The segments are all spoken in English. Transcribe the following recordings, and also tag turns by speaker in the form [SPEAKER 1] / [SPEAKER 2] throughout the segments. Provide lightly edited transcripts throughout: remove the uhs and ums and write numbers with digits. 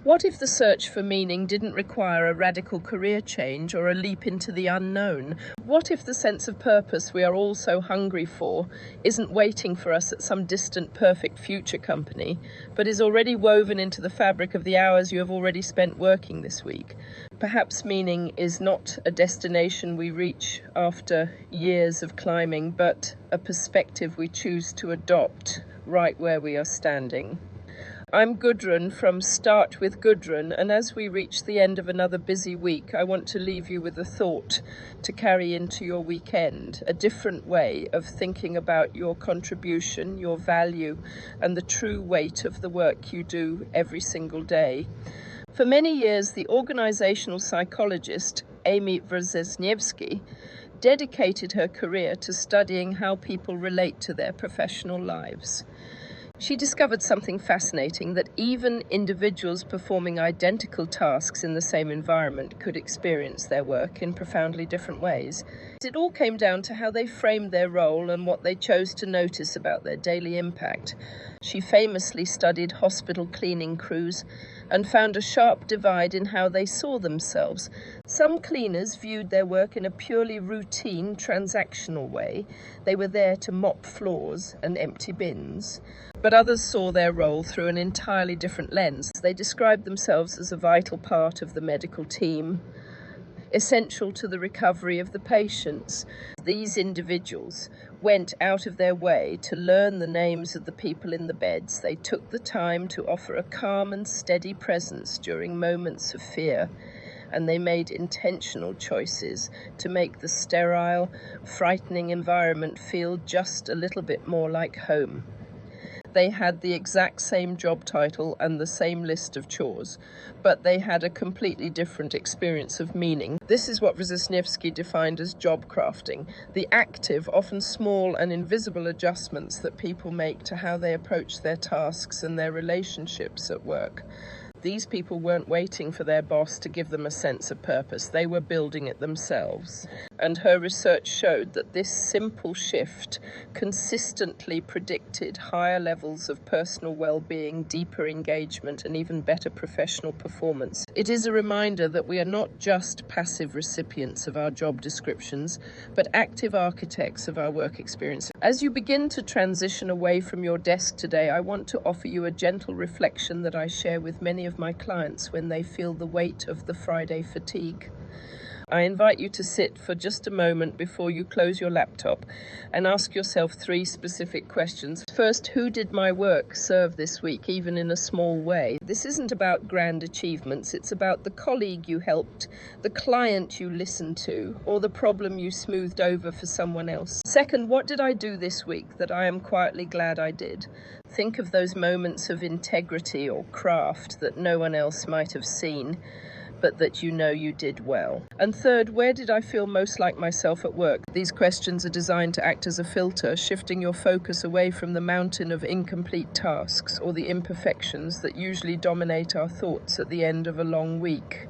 [SPEAKER 1] What if the search for meaning didn't require a radical career change or a leap into the unknown? What if the sense of purpose we are all so hungry for isn't waiting for us at some distant perfect future company, but is already woven into the fabric of the hours you have already spent working this week? Perhaps meaning is not a destination we reach after years of climbing, but a perspective we choose to adopt right where we are standing. I'm Gudrun from START-with-Gudrun, and as we reach the end of another busy week, I want to leave you with a thought to carry into your weekend, a different way of thinking about your contribution, your value, and the true weight of the work you do every single day. For many years, the organizational psychologist Amy Wrzesniewski dedicated her career to studying how people relate to their professional lives. She discovered something fascinating, that even individuals performing identical tasks in the same environment could experience their work in profoundly different ways. It all came down to how they framed their role and what they chose to notice about their daily impact. She famously studied hospital cleaning crews and found a sharp divide in how they saw themselves. Some cleaners viewed their work in a purely routine, transactional way. They were there to mop floors and empty bins. But others saw their role through an entirely different lens. They described themselves as a vital part of the medical team, essential to the recovery of the patients. These individuals went out of their way to learn the names of the people in the beds. They took the time to offer a calm and steady presence during moments of fear, and they made intentional choices to make the sterile, frightening environment feel just a little bit more like home. They had the exact same job title and the same list of chores, but they had a completely different experience of meaning. This is what Wrzesniewski defined as job crafting, the active, often small and invisible adjustments that people make to how they approach their tasks and their relationships at work. These people weren't waiting for their boss to give them a sense of purpose. They were building it themselves. And her research showed that this simple shift consistently predicted higher levels of personal well-being, deeper engagement, and even better professional performance. It is a reminder that we are not just passive recipients of our job descriptions, but active architects of our work experience. As you begin to transition away from your desk today, I want to offer you a gentle reflection that I share with many of my clients when they feel the weight of the Friday fatigue. I invite you to sit for just a moment before you close your laptop and ask yourself 3 specific questions. First, who did my work serve this week, even in a small way? This isn't about grand achievements. It's about the colleague you helped, the client you listened to, or the problem you smoothed over for someone else. Second, what did I do this week that I am quietly glad I did? Think of those moments of integrity or craft that no one else might have seen, but that you know you did well. And third, where did I feel most like myself at work? These questions are designed to act as a filter, shifting your focus away from the mountain of incomplete tasks or the imperfections that usually dominate our thoughts at the end of a long week.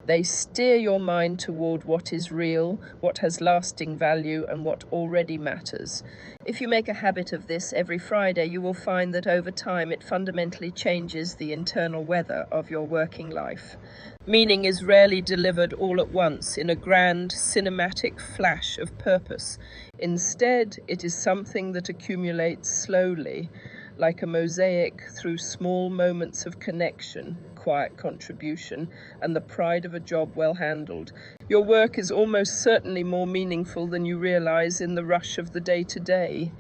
[SPEAKER 1] They steer your mind toward what is real, what has lasting value, and what already matters. If you make a habit of this every Friday, you will find that over time it fundamentally changes the internal weather of your working life. Meaning is rarely delivered all at once in a grand, cinematic flash of purpose. Instead, it is something that accumulates slowly, like a mosaic, through small moments of connection, quiet contribution, and the pride of a job well handled. Your work is almost certainly more meaningful than you realize in the rush of the day-to-day.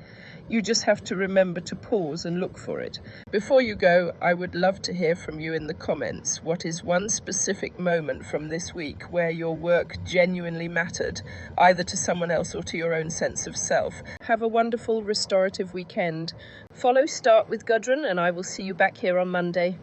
[SPEAKER 1] You just have to remember to pause and look for it. Before you go, I would love to hear from you in the comments. What is one specific moment from this week where your work genuinely mattered, either to someone else or to your own sense of self? Have a wonderful restorative weekend. Follow Start with Gudrun, and I will see you back here on Monday.